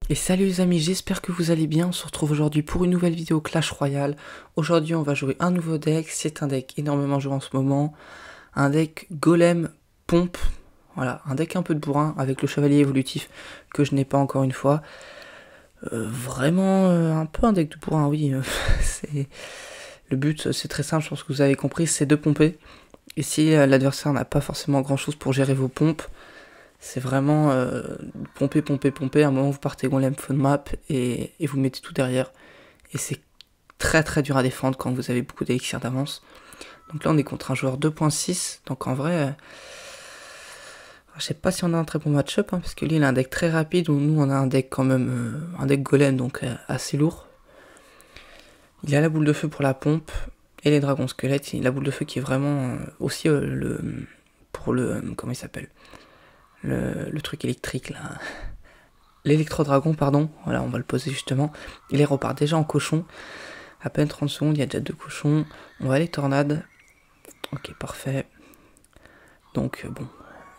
Et salut les amis, j'espère que vous allez bien. On se retrouve aujourd'hui pour une nouvelle vidéo Clash Royale. Aujourd'hui on va jouer un nouveau deck, c'est un deck énormément joué en ce moment. Un deck Golem Pompe, voilà, un deck un peu de bourrin avec le chevalier évolutif que je n'ai pas encore une fois. Vraiment un peu un deck de bourrin, oui. Le but c'est très simple, je pense que vous avez compris, c'est de pomper. Et si l'adversaire n'a pas forcément grand chose pour gérer vos pompes, c'est vraiment pomper, pomper, pomper. À un moment, vous partez golem phone map et vous mettez tout derrière. Et c'est très très dur à défendre quand vous avez beaucoup d'élixir d'avance. Donc là, on est contre un joueur 2.6. Donc en vrai, je sais pas si on a un très bon match-up, hein, parce que lui, il a un deck très rapide, où nous, on a un deck quand même, un deck golem, donc assez lourd. Il a la boule de feu pour la pompe et les dragons squelettes. Il a la boule de feu qui est vraiment aussi pour le comment il s'appelle, le truc électrique là. L'électro-dragon, pardon, voilà, on va le poser justement. Il repart déjà en cochon. À peine 30 secondes, il y a déjà 2 cochons. On va aller tornade. Ok, parfait. Donc, bon,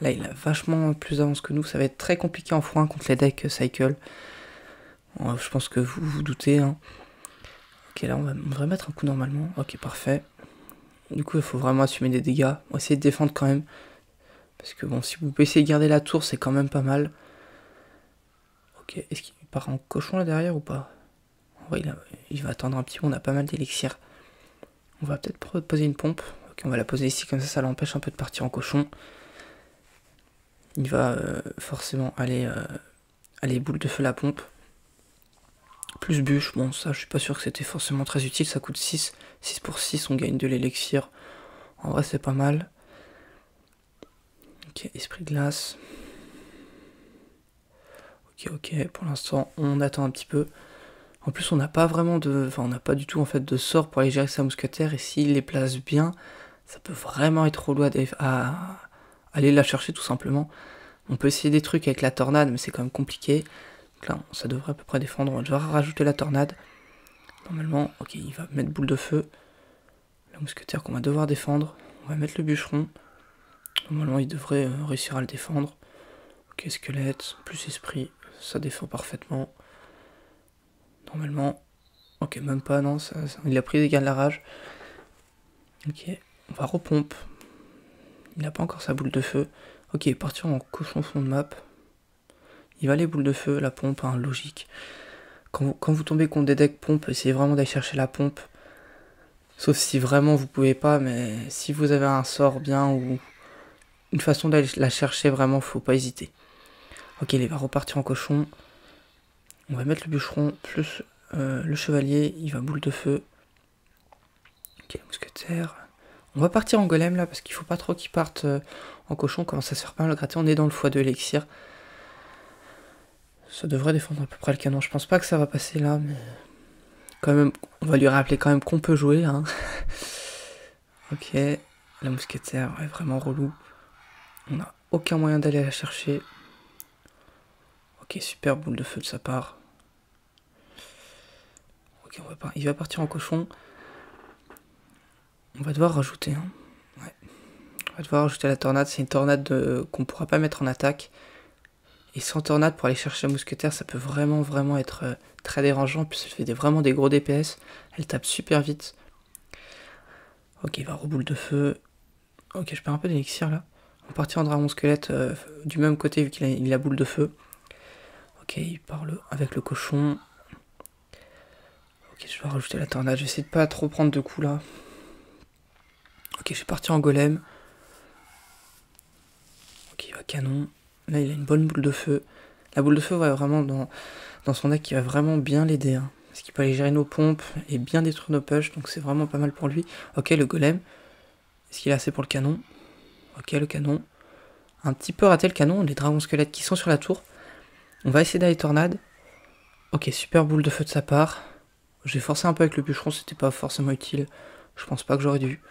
là, il a vachement plus d'avance que nous. Ça va être très compliqué en x1 contre les decks cycle. Je pense que vous vous doutez. Hein. Ok, là, on va mettre un coup normalement. Ok, parfait. Du coup, il faut vraiment assumer des dégâts. On va essayer de défendre quand même. Parce que, bon, si vous pouvez essayer de garder la tour, c'est quand même pas mal. Ok, est-ce qu'il part en cochon là derrière ou pas? Ouais, il va attendre un petit peu, on a pas mal d'élixir. On va peut-être poser une pompe. Ok, on va la poser ici, comme ça l'empêche un peu de partir en cochon. Il va forcément aller boule de feu la pompe. Plus bûche, bon ça je suis pas sûr que c'était forcément très utile, ça coûte 6. 6 pour 6, on gagne de l'élixir. En vrai c'est pas mal. Ok, esprit glace. Ok, pour l'instant on attend un petit peu. En plus, on n'a pas vraiment de... Enfin, on n'a pas du tout, en fait, de sort pour aller gérer sa mousquetaire. Et s'il les place bien, ça peut vraiment être relou à aller la chercher, tout simplement. On peut essayer des trucs avec la tornade, mais c'est quand même compliqué. Donc là, ça devrait à peu près défendre. On va devoir rajouter la tornade. Normalement, ok, il va mettre boule de feu. La mousquetaire qu'on va devoir défendre. On va mettre le bûcheron. Normalement, il devrait réussir à le défendre. Ok, squelette, plus esprit. Ça défend parfaitement. Normalement... Ok, même pas, non, il a pris des dégâts de la rage. Ok, on va repompe. Il n'a pas encore sa boule de feu. Ok, partir en cochon fond de map. Il va les boules de feu, la pompe, hein, logique. Quand vous tombez contre des decks pompe, essayez vraiment d'aller chercher la pompe. Sauf si vraiment vous pouvez pas, mais si vous avez un sort bien ou une façon d'aller la chercher, vraiment, faut pas hésiter. Ok, il va repartir en cochon. On va mettre le bûcheron plus le chevalier, il va boule de feu. Ok, mousquetaire. On va partir en golem là, parce qu'il faut pas trop qu'il parte en cochon, comment ça se fait pas mal gratter. On est dans le x2 élixir. Ça devrait défendre à peu près le canon. Je pense pas que ça va passer là, mais quand même, on va lui rappeler quand même qu'on peut jouer. Hein. Ok, la mousquetaire, ouais, vraiment relou. On n'a aucun moyen d'aller la chercher. Ok, super boule de feu de sa part. Ok, il va partir en cochon. On va devoir rajouter. Hein. Ouais. On va devoir rajouter la tornade. C'est une tornade qu'on pourra pas mettre en attaque. Et sans tornade pour aller chercher la mousquetaire, ça peut vraiment être très dérangeant. Puis ça fait vraiment des gros DPS. Elle tape super vite. Ok, il va reboule de feu. Ok, je perds un peu d'élixir là. On partira en dragon squelette du même côté vu qu'il a boule de feu. Ok, il parle avec le cochon. Ok, je vais rajouter la tornade. Je vais essayer de pas trop prendre de coups là. Ok, je vais partir en golem. Ok, il va canon. Là, il a une bonne boule de feu. La boule de feu va vraiment dans son deck qui va vraiment bien l'aider. Hein, parce qu'il peut aller gérer nos pompes et bien détruire nos push. Donc c'est vraiment pas mal pour lui. Ok, le golem. Est-ce qu'il a assez pour le canon? Ok, le canon. Un petit peu raté le canon. Les dragons squelettes qui sont sur la tour. On va essayer d'aller tornade. Ok, super boule de feu de sa part. J'ai forcé un peu avec le bûcheron. C'était pas forcément utile. Je pense pas que j'aurais dû.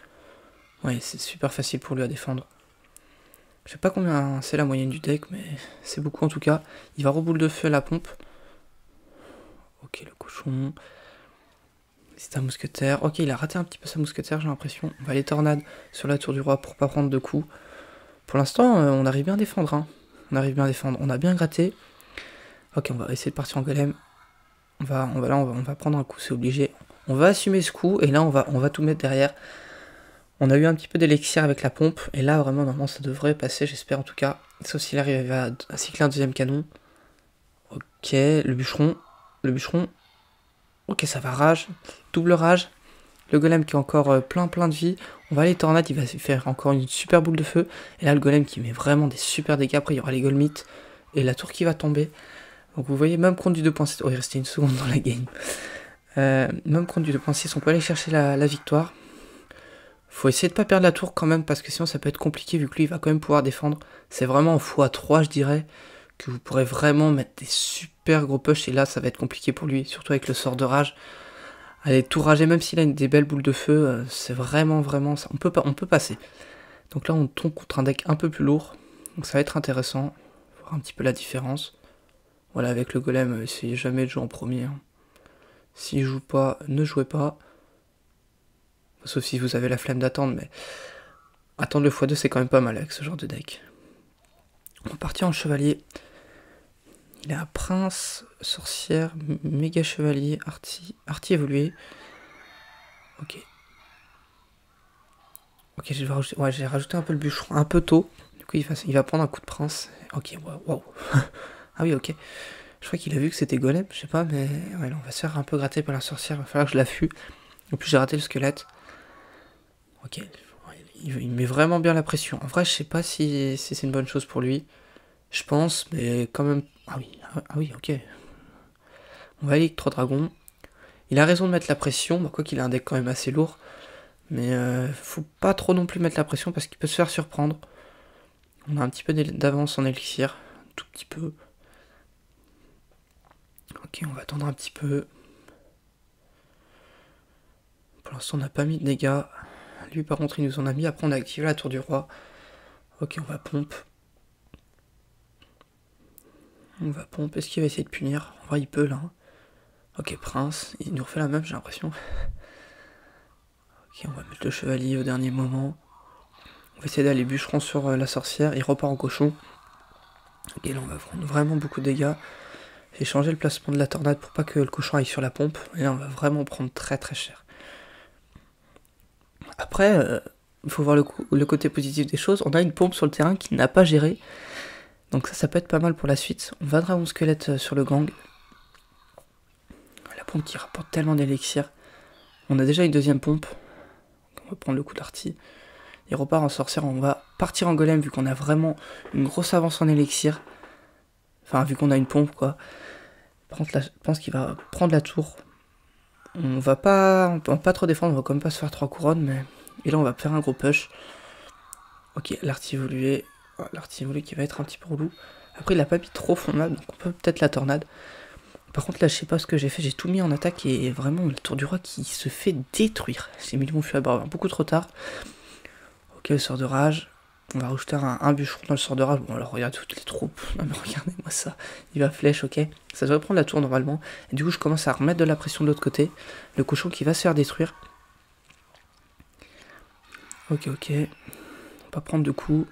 Ouais, c'est super facile pour lui à défendre. Je sais pas combien c'est la moyenne du deck, mais c'est beaucoup en tout cas. Il va reboule de feu à la pompe. Ok, le cochon. C'est un mousquetaire. Ok, il a raté un petit peu sa mousquetaire, j'ai l'impression. On va aller tornade sur la tour du roi pour pas prendre de coups. Pour l'instant, on arrive bien à défendre. Hein. On arrive bien à défendre. On a bien gratté. Ok, on va essayer de partir en golem. On va prendre un coup, c'est obligé. On va assumer ce coup, et là, on va tout mettre derrière. On a eu un petit peu d'élixir avec la pompe, et là, vraiment, normalement, ça devrait passer, j'espère en tout cas. Sauf s'il arrive à cycler un deuxième canon. Ok, le bûcheron. Ok, ça va, rage. Double rage. Le golem qui a encore plein de vie. On va aller tornade, il va faire encore une super boule de feu. Et là, le golem qui met vraiment des super dégâts. Après, il y aura les golemites. Et la tour qui va tomber. Donc vous voyez, même contre du 2.7. Oh, il restait une seconde dans la game. Même contre du 2.6, on peut aller chercher la victoire. Faut essayer de pas perdre la tour quand même, parce que sinon ça peut être compliqué, vu que lui, il va quand même pouvoir défendre. C'est vraiment en x3, je dirais, que vous pourrez vraiment mettre des super gros push. Et là, ça va être compliqué pour lui, surtout avec le sort de rage. Allez, tout rager, même s'il a des belles boules de feu, c'est vraiment ça. On peut passer. Donc là, on tombe contre un deck un peu plus lourd. Donc ça va être intéressant. Voir un petit peu la différence. Voilà, avec le golem, essayez jamais de jouer en premier. Hein. S'il joue pas, ne jouez pas. Sauf si vous avez la flemme d'attendre, mais attendre le x2, c'est quand même pas mal avec ce genre de deck. On va partir en chevalier. Il a prince, sorcière, méga chevalier, arty évolué. Ok. Ok, j'ai rajouté un peu le bûcheron, un peu tôt. Du coup, il va prendre un coup de prince. Ok, wow. Ah oui, ok. Je crois qu'il a vu que c'était golem, je sais pas, mais ouais, là, on va se faire un peu gratter par la sorcière. Il va falloir que je l'affût. En plus, j'ai raté le squelette. Ok, il met vraiment bien la pression. En vrai, je sais pas si c'est une bonne chose pour lui. Je pense, mais quand même... Ah oui, ok. On va aller avec 3 dragons. Il a raison de mettre la pression, quoi qu'il a un deck quand même assez lourd. Mais faut pas trop non plus mettre la pression parce qu'il peut se faire surprendre. On a un petit peu d'avance en élixir, un tout petit peu. Ok, on va attendre un petit peu. Pour l'instant, on n'a pas mis de dégâts. Lui, par contre, il nous en a mis. Après, on a activé la tour du roi. Ok, on va pompe. Est-ce qu'il va essayer de punir? En vrai, il peut, là. Ok, prince. Il nous refait la même, j'ai l'impression. Ok, on va mettre le chevalier au dernier moment. On va essayer d'aller bûcheron sur la sorcière. Il repart en cochon. Ok, là, on va prendre vraiment beaucoup de dégâts. J'ai changé le placement de la tornade pour pas que le cochon aille sur la pompe. Et là, on va vraiment prendre très cher. Après, il faut voir le côté positif des choses. On a une pompe sur le terrain qui n'a pas géré. Donc ça peut être pas mal pour la suite. On va dragon squelette sur le gang. La pompe qui rapporte tellement d'élixir. On a déjà une deuxième pompe. On va prendre le coup d'arty. Il repart en sorcière. On va partir en golem vu qu'on a vraiment une grosse avance en élixir. Enfin, vu qu'on a une pompe, quoi. Par contre, là, je pense qu'il va prendre la tour. On va pas trop défendre. On va quand même pas se faire 3 couronnes. Mais... Et là, on va faire un gros push. Ok, l'arty évolué. L'arty évolué qui va être un petit peu relou. Après, il a pas mis trop fondable. Donc, on peut peut-être la tornade. Par contre, là, je sais pas ce que j'ai fait. J'ai tout mis en attaque et vraiment le tour du roi qui se fait détruire. J'ai mis mon feu à bord beaucoup trop tard. Ok, le sort de rage. On va rajouter un bûcheron dans le sort de rage. Bon, alors regarde toutes les troupes. Non, mais regardez-moi ça. Il va flèche, ok. Ça devrait prendre la tour normalement. Et du coup, je commence à remettre de la pression de l'autre côté. Le cochon qui va se faire détruire. Ok. On va prendre de coups.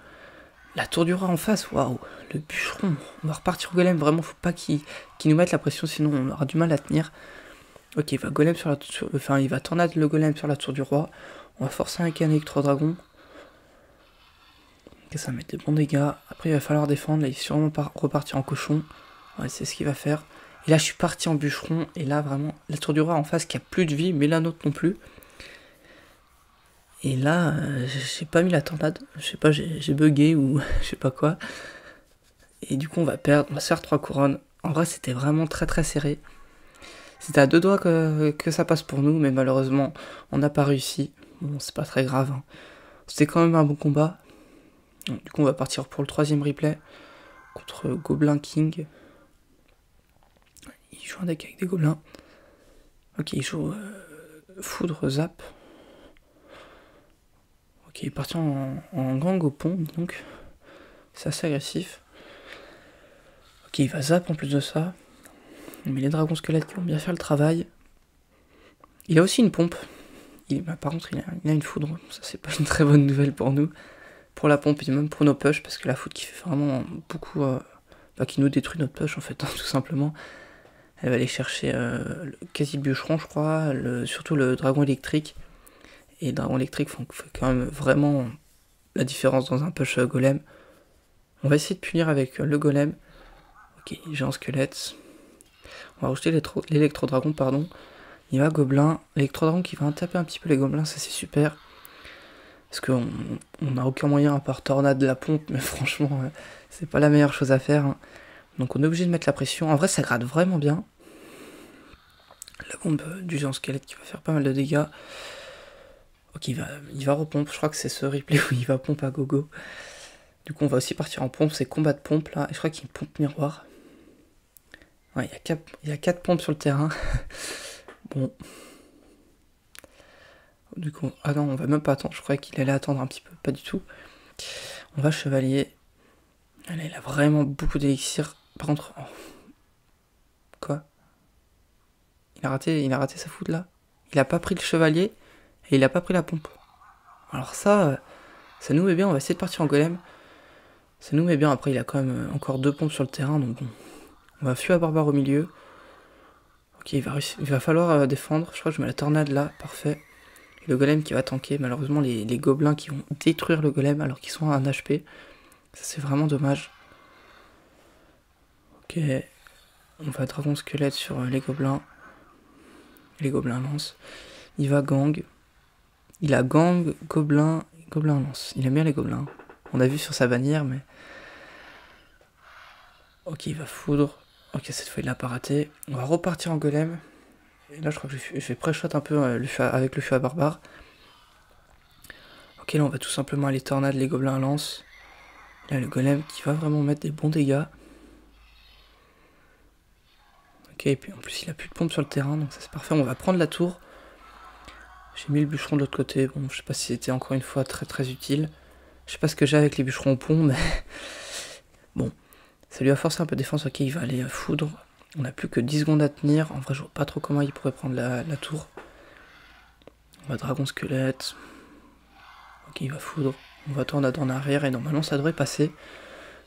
La tour du roi en face, waouh. Le bûcheron. On va repartir au golem. Vraiment, faut pas qu'il nous mette la pression, sinon on aura du mal à tenir. Ok, il va golem sur la tour. Enfin, il va tornade le golem sur la tour du roi. On va forcer un canne avec 3 dragons. Ok, ça va mettre des bons dégâts. Après, il va falloir défendre. Là, il va sûrement repartir en cochon. Ouais, c'est ce qu'il va faire. Et là, je suis parti en bûcheron. Et là, vraiment, la tour du roi en face qui a plus de vie, mais la nôtre non plus. Et là, j'ai pas mis la tornade. Je sais pas, j'ai bugué ou je sais pas quoi. Et du coup, on va perdre. On va se faire 3 couronnes. En vrai, c'était vraiment très serré. C'était à 2 doigts que ça passe pour nous, mais malheureusement, on n'a pas réussi. Bon, c'est pas très grave. Hein. C'était quand même un bon combat. Donc, du coup, on va partir pour le 3ème replay contre Gobelin King. Il joue un deck avec des gobelins. Ok, il joue Foudre Zap. Ok, il est parti en gang au pont, donc c'est assez agressif. Ok, il va zap en plus de ça. Mais les dragons squelettes qui vont bien faire le travail. Il a aussi une pompe. Par contre, il a une foudre. Ça, c'est pas une très bonne nouvelle pour nous. Pour la pompe et même pour nos push, parce que la foudre qui fait vraiment beaucoup Bah, qui nous détruit notre push en fait, hein, tout simplement. Elle va aller chercher quasi le bûcheron, je crois, surtout le dragon électrique. Et le dragon électrique fait quand même vraiment la différence dans un push golem. On va essayer de punir avec le golem. Ok, j'ai un squelette. On va rajouter l'électro-dragon, pardon. Il va gobelin. L'électro-dragon qui va taper un petit peu les gobelins, ça c'est super. Parce qu'on n'a aucun moyen à part tornade de la pompe, mais franchement, c'est pas la meilleure chose à faire. Hein. Donc on est obligé de mettre la pression. En vrai, ça gratte vraiment bien. La bombe du géant squelette qui va faire pas mal de dégâts. Ok, il va repompe. Je crois que c'est ce replay où il va pompe à gogo. Du coup, on va aussi partir en pompe. C'est combat de pompe là. Et je crois qu'il y a une pompe miroir. Ouais, il y a 4 pompes sur le terrain. Bon. Du coup, ah non, on va même pas attendre. Je croyais qu'il allait attendre un petit peu. Pas du tout. On va chevalier. Là, il a vraiment beaucoup d'élixir. Par contre... Oh. Quoi ? Il a raté sa foudre là. Il a pas pris le chevalier. Et il a pas pris la pompe. Alors ça nous met bien. On va essayer de partir en golem. Ça nous met bien. Après, il a quand même encore 2 pompes sur le terrain. Donc bon. On va fuir à barbare au milieu. Ok, il va falloir défendre. Je crois que je mets la tornade là. Parfait. Et le golem qui va tanker. Malheureusement, les gobelins qui vont détruire le golem alors qu'ils sont à 1 HP. Ça, c'est vraiment dommage. Ok. On va dragon squelette sur les gobelins. Les gobelins lance. Il va gang. Il a gang, gobelin, lance. Il aime bien les gobelins. On a vu sur sa bannière, mais... Ok, il va foudre. Ok, cette fois, il l'a pas raté. On va repartir en golem. Et là, je crois que je vais pré-shot un peu avec le feu à barbare. Ok, là, on va tout simplement aller tornade, les gobelins lance. Là, le golem qui va vraiment mettre des bons dégâts. Ok, et puis en plus, il a plus de pompe sur le terrain, donc ça, c'est parfait. On va prendre la tour. J'ai mis le bûcheron de l'autre côté. Bon, je sais pas si c'était encore une fois très très utile. Je sais pas ce que j'ai avec les bûcherons au pont, mais... Bon. Ça lui a forcé un peu de défense. Ok, il va aller foudre. On n'a plus que 10 secondes à tenir. En vrai, je vois pas trop comment il pourrait prendre la tour. On va dragon squelette. Ok, il va foudre. On va tornade en arrière et normalement ça devrait passer.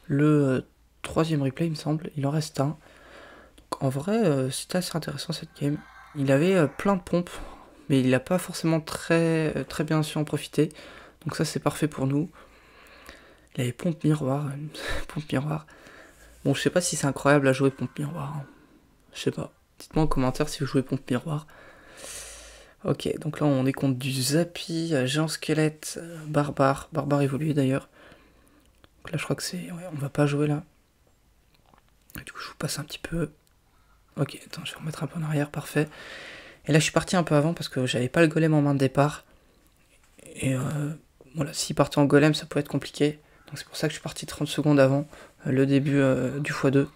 Le 3e replay, il me semble. Il en reste un. Donc, en vrai, c'était assez intéressant cette game. Il avait plein de pompes, mais il n'a pas forcément très bien su en profiter. Donc ça, c'est parfait pour nous. Il avait pompe miroir. Pompe miroir. Bon, je sais pas si c'est incroyable à jouer pompe miroir. Hein. Je sais pas. Dites-moi en commentaire si vous jouez pompe miroir. Ok, donc là on est contre du Zappy, géant squelette, barbare évolué d'ailleurs. Donc là je crois que c'est... Ouais, on va pas jouer là. Du coup je vous passe un petit peu. Ok, attends, je vais remettre un peu en arrière, parfait. Et là je suis parti un peu avant parce que j'avais pas le golem en main de départ. Et voilà, s'il partait en golem ça pouvait être compliqué. Donc c'est pour ça que je suis parti 30 secondes avant le début du x2.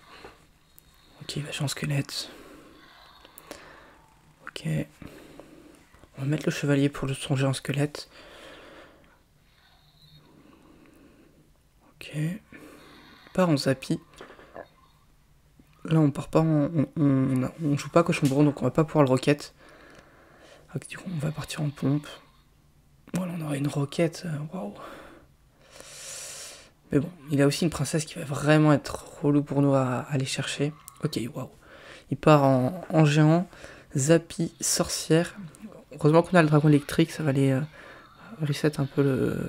Ok, il va géant squelette. Ok. On va mettre le chevalier pour son géant squelette. Ok. On part en Zappy. Là on part pas on joue pas cochon brun, donc on va pas pouvoir le roquette. Donc, du coup on va partir en pompe. Voilà, on aura une roquette. Waouh. Mais bon, il a aussi une princesse qui va vraiment être relou pour nous à aller chercher. Ok, waouh. Il part en géant. Zappy, sorcière. Heureusement qu'on a le dragon électrique, ça va aller reset un peu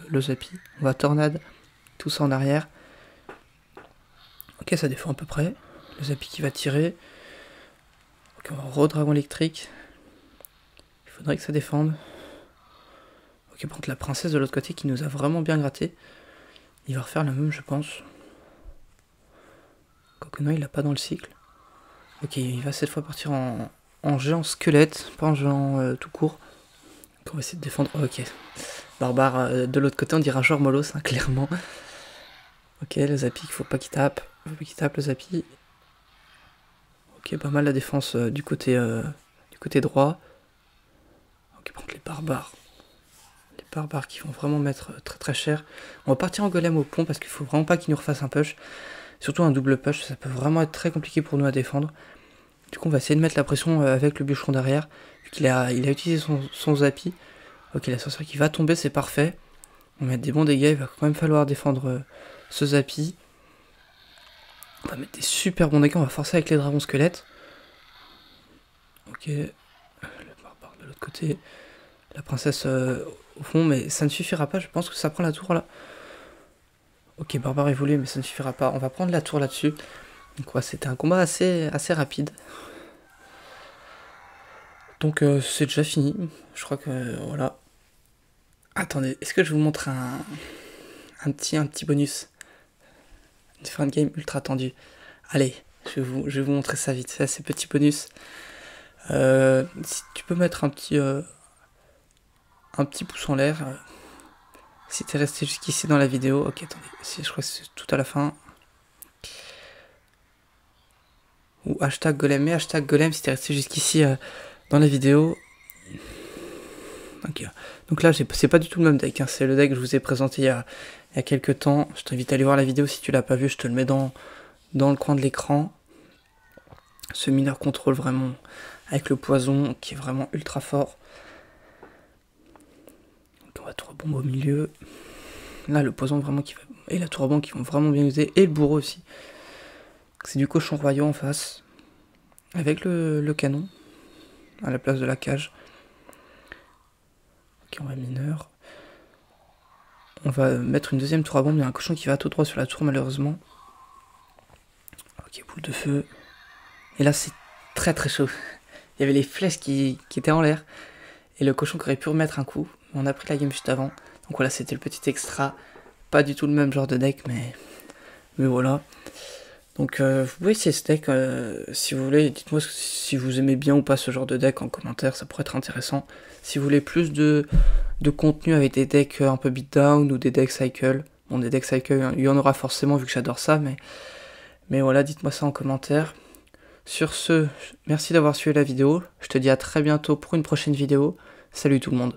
le Zappy. On va tornade, tout ça en arrière. Ok, ça défend à peu près. Le Zappy qui va tirer. Ok, on va re-dragon électrique. Il faudrait que ça défende. Ok, par contre la princesse de l'autre côté qui nous a vraiment bien gratté. Il va refaire la même, je pense. Quoique non, il l'a pas dans le cycle. Ok, il va cette fois partir en géant squelette, pas en géant tout court. Donc on va essayer de défendre. Ok. Barbare de l'autre côté, on dirait un joueur mollos, hein, clairement. Ok, le Zappy, il faut pas qu'il tape. Il faut pas qu'il tape le Zappy. Ok, pas mal la défense du côté droit. Ok, par contre les barbares. Les barbares qui vont vraiment mettre très très cher. On va partir en golem au pont parce qu'il faut vraiment pas qu'il nous refasse un push. Surtout un double push, ça peut vraiment être très compliqué pour nous à défendre. Du coup on va essayer de mettre la pression avec le bûcheron derrière. Vu qu'il a utilisé son Zappy. Ok, la sorcière qui va tomber, c'est parfait. On va mettre des bons dégâts, il va quand même falloir défendre ce Zappy. On va mettre des super bons decks, on va forcer avec les dragons squelettes. Ok, le barbare de l'autre côté, la princesse au fond, mais ça ne suffira pas, je pense que ça prend la tour là. Ok, barbare évolué, mais ça ne suffira pas, on va prendre la tour là-dessus. Donc ouais, c'était un combat assez rapide. Donc c'est déjà fini, je crois que voilà. Attendez, est-ce que je vous montre un petit bonus? Une fin de game ultra tendue. Allez, je vais vous montrer ça vite fait, ces petits bonus. Si tu peux mettre un petit pouce en l'air. Si t'es resté jusqu'ici dans la vidéo. Ok, attendez, je crois que c'est tout à la fin. Ou hashtag golem, mais hashtag golem si t'es resté jusqu'ici dans la vidéo. Ok. Donc là, c'est pas du tout le même deck, hein. C'est le deck que je vous ai présenté il y a quelques temps. Je t'invite à aller voir la vidéo si tu l'as pas vu, je te le mets dans le coin de l'écran. Ce mineur contrôle vraiment avec le poison qui est vraiment ultra fort. Donc on va tour bombe au milieu. Là, le poison vraiment qui va... Et la tour bombe qui vont vraiment bien user. Et le bourreau aussi. C'est du cochon royaux en face. Avec le canon. À la place de la cage. Ok, on va mineur. On va mettre une deuxième tour à bombe. Il y a un cochon qui va tout droit sur la tour malheureusement. Ok, boule de feu. Et là, c'est très chaud. Il y avait les flèches qui étaient en l'air. Et le cochon qui aurait pu remettre un coup. On a pris la game juste avant. Donc voilà, c'était le petit extra. Pas du tout le même genre de deck, mais voilà. Donc vous pouvez essayer ce deck si vous voulez. Dites-moi si vous aimez bien ou pas ce genre de deck en commentaire, ça pourrait être intéressant. Si vous voulez plus de contenu avec des decks un peu beatdown ou des decks cycle. Bon, des decks cycle, il y en aura forcément vu que j'adore ça, mais voilà, dites-moi ça en commentaire. Sur ce, merci d'avoir suivi la vidéo. Je te dis à très bientôt pour une prochaine vidéo. Salut tout le monde.